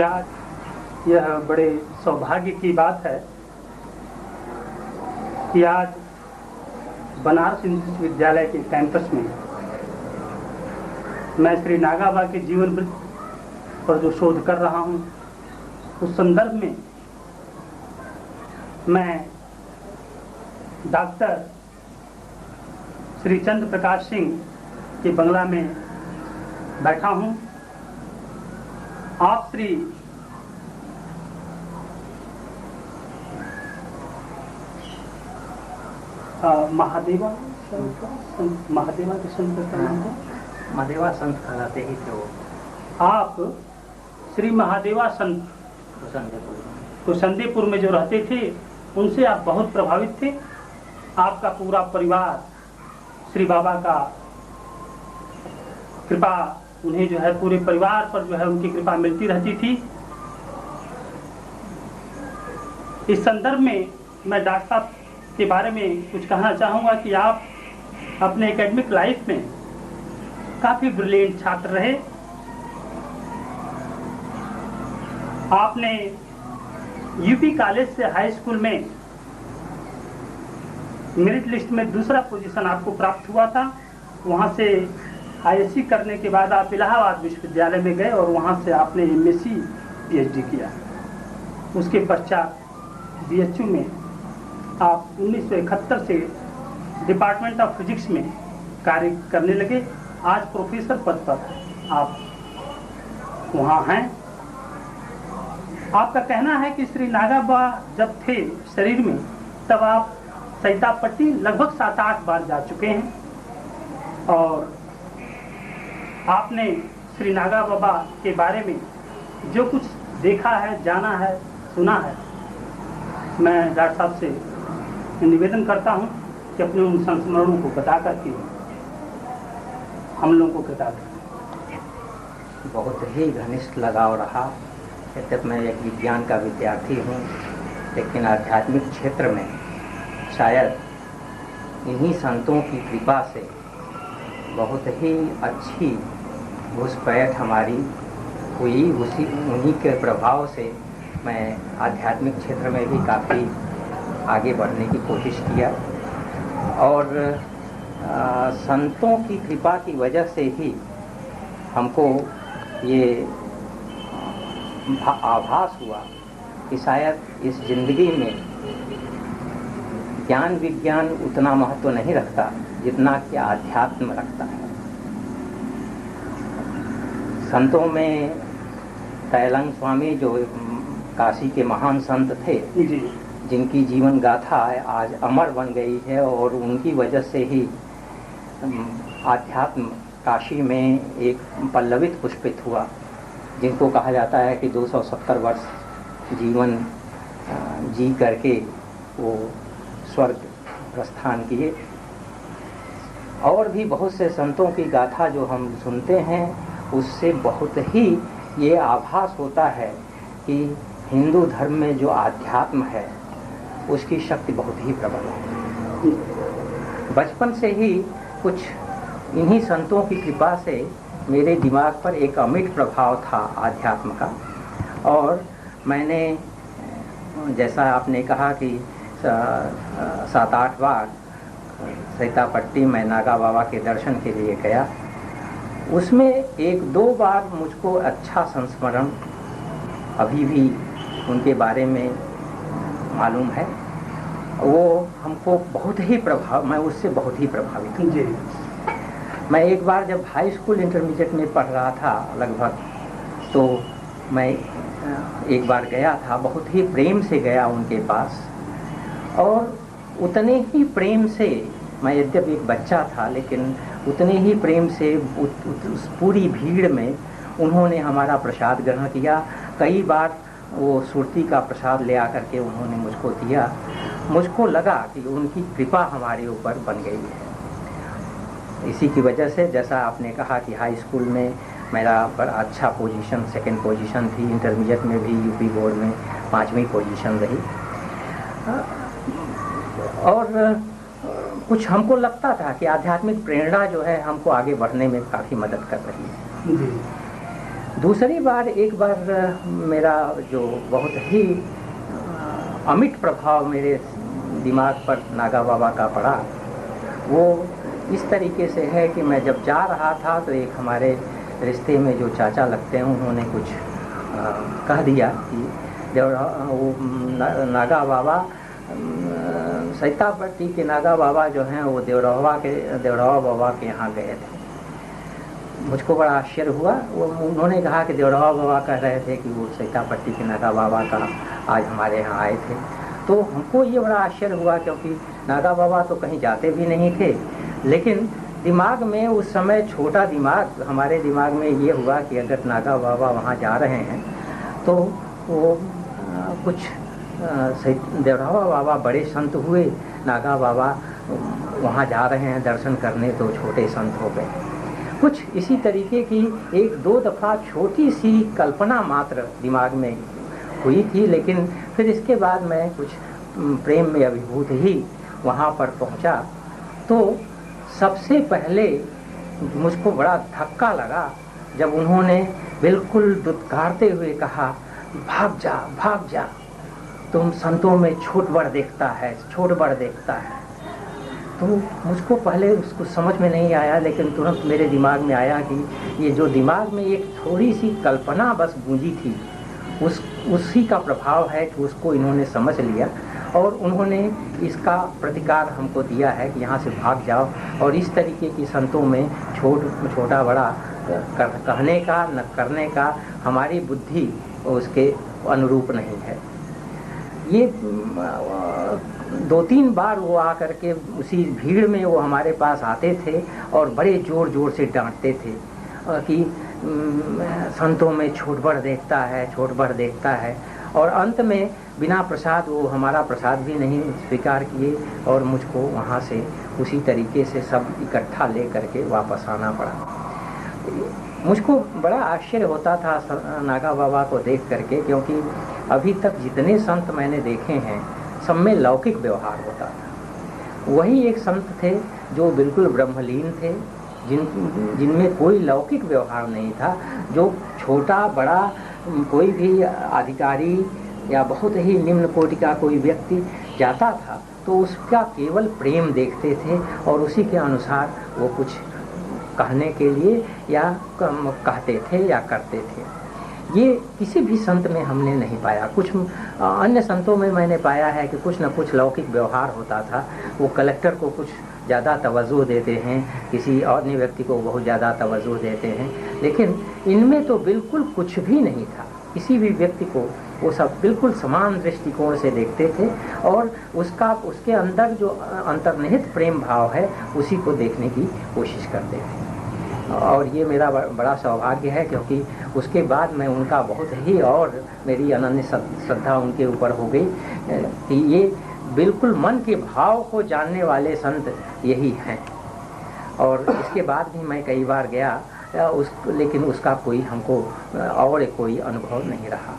आज यह बड़े सौभाग्य की बात है कि आज बनारस हिंदू विश्वविद्यालय के कैंपस में मैं श्री नागाबा के जीवन वृत्त पर जो शोध कर रहा हूँ, उस संदर्भ में मैं डॉक्टर श्री चंद्र प्रकाश सिंह के बंगला में बैठा हूँ। आप श्री महादेवा के संत का नाम है? महादेवा संत कहलाते ही थे वो। आप श्री महादेवा संत कुसंदीपुर में जो रहते थे, उनसे आप बहुत प्रभावित थे। आपका पूरा परिवार श्री बाबा का कृपा, उन्हें जो है पूरे परिवार पर जो है उनकी कृपा मिलती रहती थी। इस संदर्भ में मैं डॉक्टर साहब के बारे में कुछ कहना चाहूँगा कि आप अपने एकेडमिक लाइफ में काफ़ी ब्रिलियंट छात्र रहे। आपने यूपी कॉलेज से हाई स्कूल में मेरिट लिस्ट में दूसरा पोजीशन आपको प्राप्त हुआ था। वहाँ से आईएससी करने के बाद आप इलाहाबाद विश्वविद्यालय में गए और वहाँ से आपने एमएससी पीएचडी किया। उसके पश्चात बीएचयू में आप 1971 से डिपार्टमेंट ऑफ फिजिक्स में कार्य करने लगे। आज प्रोफेसर पद पर आप वहाँ हैं। आपका कहना है कि श्री नागाबा जब थे शरीर में, तब आप सैतापट्टी लगभग 7-8 बार जा चुके हैं और आपने श्री नागाबा के बारे में जो कुछ देखा है, जाना है, सुना है, मैं डॉक्टर साहब से निवेदन करता हूं कि अपने उन संस्मरणों को बता करके हम लोगों को बता दें। बहुत ही घनिष्ठ लगाव रहा। यद्यपि मैं एक विज्ञान का विद्यार्थी हूँ, लेकिन आध्यात्मिक क्षेत्र में शायद इन्हीं संतों की कृपा से बहुत ही अच्छी घुसपैठ हमारी हुई। उन्हीं के प्रभाव से मैं आध्यात्मिक क्षेत्र में भी काफ़ी आगे बढ़ने की कोशिश किया और संतों की कृपा की वजह से ही हमको ये आभास हुआ कि शायद इस जिंदगी में ज्ञान विज्ञान उतना महत्व नहीं रखता जितना कि आध्यात्म रखता है। संतों में तैलंग स्वामी जो काशी के महान संत थे, जिनकी जीवन गाथा आज अमर बन गई है और उनकी वजह से ही आध्यात्म काशी में एक पल्लवित पुष्पित हुआ, जिनको कहा जाता है कि 270 वर्ष जीवन जी करके वो स्वर्ग प्रस्थान किए। और भी बहुत से संतों की गाथा जो हम सुनते हैं, उससे बहुत ही ये आभास होता है कि हिंदू धर्म में जो आध्यात्म है उसकी शक्ति बहुत ही प्रबल है। बचपन से ही कुछ इन्हीं संतों की कृपा से मेरे दिमाग पर एक अमिट प्रभाव था आध्यात्म का। और मैंने, जैसा आपने कहा कि 7-8 बार सैतापट्टी में नागा बाबा के दर्शन के लिए गया, उसमें 1-2 बार मुझको अच्छा संस्मरण अभी भी उनके बारे में मालूम है। वो हमको बहुत ही मैं उससे बहुत ही प्रभावित हूँ। मैं एक बार जब हाई स्कूल इंटरमीडिएट में पढ़ रहा था लगभग, तो मैं एक बार गया था, बहुत ही प्रेम से गया उनके पास। और उतने ही प्रेम से, मैं यद्यपि एक बच्चा था, लेकिन उतने ही प्रेम से उस पूरी भीड़ में उन्होंने हमारा प्रसाद ग्रहण किया। कई बार वो सुरती का प्रसाद ले आकर के उन्होंने मुझको दिया। मुझको लगा कि उनकी कृपा हमारे ऊपर बन गई है। इसी की वजह से, जैसा आपने कहा कि हाई स्कूल में मेरा पर अच्छा पोजीशन, 2nd पोजीशन थी। इंटरमीडिएट में भी यूपी बोर्ड में 5वीं पोजीशन रही। और कुछ हमको लगता था कि आध्यात्मिक प्रेरणा जो है हमको आगे बढ़ने में काफ़ी मदद कर रही है। दूसरी बार एक बार मेरा जो बहुत ही अमिट प्रभाव मेरे दिमाग पर नागा बाबा का पड़ा, वो इस तरीके से है कि मैं जब जा रहा था तो एक हमारे रिश्ते में जो चाचा लगते हैं उन्होंने कुछ कह दिया कि वो नागा बाबा सैतापट्टी के नागा बाबा जो हैं वो देवरवा बाबा के यहाँ गए थे। मुझको बड़ा आश्चर्य हुआ। वो उन्होंने कहा कि देवरवा बाबा कह रहे थे कि वो सैतापट्टी के नागा बाबा का आज हमारे यहाँ आए थे। तो हमको ये बड़ा आश्चर्य हुआ, क्योंकि नागा बाबा तो कहीं जाते भी नहीं थे, लेकिन दिमाग में उस समय छोटा दिमाग, हमारे दिमाग में ये हुआ कि अगर नागा बाबा वहाँ जा रहे हैं तो वो कुछ देवरवा बाबा बड़े संत हुए, नागा बाबा वहाँ जा रहे हैं दर्शन करने तो छोटे संत हो गए। कुछ इसी तरीके की एक दो दफ़ा छोटी सी कल्पना मात्र दिमाग में हुई थी, लेकिन फिर इसके बाद मैं कुछ प्रेम में अभिभूत ही वहाँ पर पहुँचा। तो सबसे पहले मुझको बड़ा धक्का लगा जब उन्होंने बिल्कुल दुत्कारते हुए कहा, भाग जा भाग जा, तुम संतों में छोट बड़ देखता है। तो मुझको पहले उसको समझ में नहीं आया, लेकिन तुरंत मेरे दिमाग में आया कि ये जो दिमाग में एक थोड़ी सी कल्पना बस गूंजी थी, उसी का प्रभाव है कि उसको इन्होंने समझ लिया और उन्होंने इसका प्रतिकार हमको दिया है कि यहाँ से भाग जाओ। और इस तरीके की संतों में छोटा बड़ा कहने का न करने का हमारी बुद्धि उसके अनुरूप नहीं है। ये 2-3 बार वो आकर के उसी भीड़ में वो हमारे पास आते थे और बड़े जोर जोर से डांटते थे कि संतों में छोट बड़ देखता है। और अंत में बिना प्रसाद, वो हमारा प्रसाद भी नहीं स्वीकार किए और मुझको वहाँ से उसी तरीके से सब इकट्ठा ले करके वापस आना पड़ा। मुझको बड़ा आश्चर्य होता था नागा बाबा को देख करके, क्योंकि अभी तक जितने संत मैंने देखे हैं सब में लौकिक व्यवहार होता था। वही एक संत थे जो बिल्कुल ब्रह्मलीन थे, जिनमें कोई लौकिक व्यवहार नहीं था। जो छोटा बड़ा कोई भी अधिकारी या बहुत ही निम्न कोटि का कोई व्यक्ति जाता था तो उसका केवल प्रेम देखते थे और उसी के अनुसार वो कुछ कहने के लिए या कहते थे या करते थे। ये किसी भी संत में हमने नहीं पाया। कुछ अन्य संतों में मैंने पाया है कि कुछ न कुछ लौकिक व्यवहार होता था। वो कलेक्टर को कुछ ज़्यादा तवज्जो देते हैं, किसी अन्य व्यक्ति को बहुत ज़्यादा तवज्जो देते हैं, लेकिन इनमें तो बिल्कुल कुछ भी नहीं था। किसी भी व्यक्ति को वो सब बिल्कुल समान दृष्टिकोण से देखते थे और उसके अंदर जो अंतर्निहित प्रेम भाव है उसी को देखने की कोशिश करते थे। और ये मेरा बड़ा सौभाग्य है, क्योंकि उसके बाद मैं उनका बहुत ही और मेरी अनन्य श्रद्धा उनके ऊपर हो गई कि ये बिल्कुल मन के भाव को जानने वाले संत यही हैं। और इसके बाद भी मैं कई बार गया लेकिन उसका कोई हमको और कोई अनुभव नहीं रहा।